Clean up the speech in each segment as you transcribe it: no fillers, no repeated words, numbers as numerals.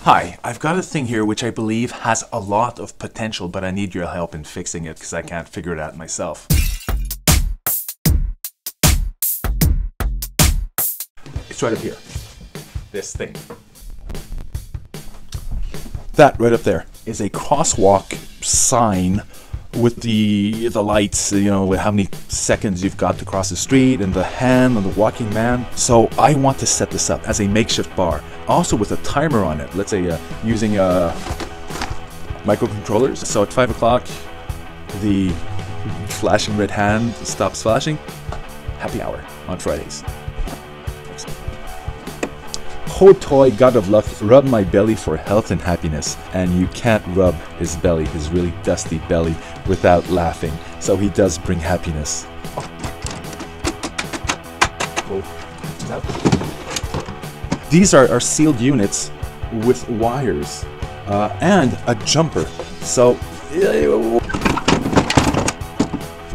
Hi, I've got a thing here which I believe has a lot of potential, but I need your help in fixing it because I can't figure it out myself. It's right up here. This thing. That right up there is a crosswalk sign with the lights, you know, with how many seconds you've got to cross the street and the hand on the walking man. So I want to set this up as a makeshift bar, also with a timer on it. Let's say using microcontrollers. So at 5 o'clock, the flashing red hand stops flashing. Happy hour on Fridays. Ho toy, god of luck, rub my belly for health and happiness. And you can't rub his belly, his really dusty belly, without laughing. So he does bring happiness. These are sealed units with wires and a jumper. So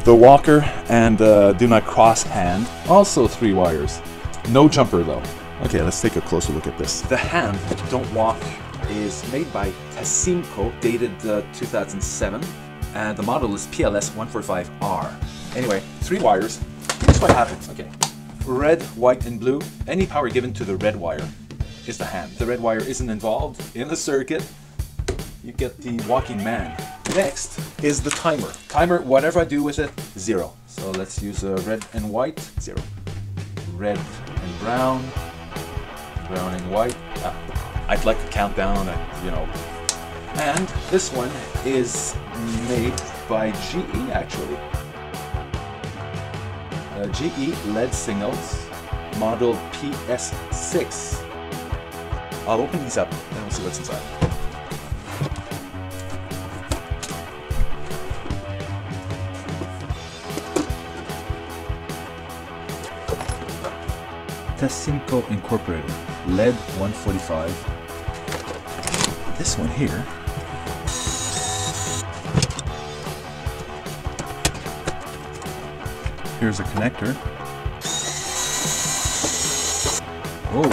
the walker and do not cross hand, also 3 wires. No jumper though. Okay, let's take a closer look at this. The hand, Don't Walk, is made by Tasimco, dated 2007, and the model is PLS145R. Anyway, 3 wires. Here's what happens. Okay, red, white, and blue. Any power given to the red wire is the hand. The red wire isn't involved in the circuit. You get the walking man. Next is the timer. Timer, whatever I do with it, 0. So let's use red and white, 0. Red and brown. Brown and white. I'd like a countdown, you know. And this one is made by GE actually. GE LED signals, model PS6. I'll open these up and we'll see what's inside. Tasimco Incorporated, LED 145. This one here. Here's a connector. Oh,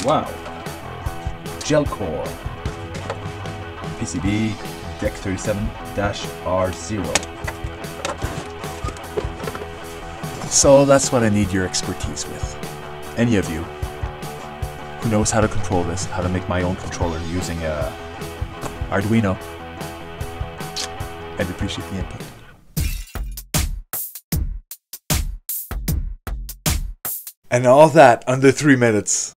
wow. Gel core. PCB DEC 37-R0. So that's what I need your expertise with. Any of you who knows how to control this, how to make my own controller using Arduino, I'd appreciate the input. And all that under 3 minutes.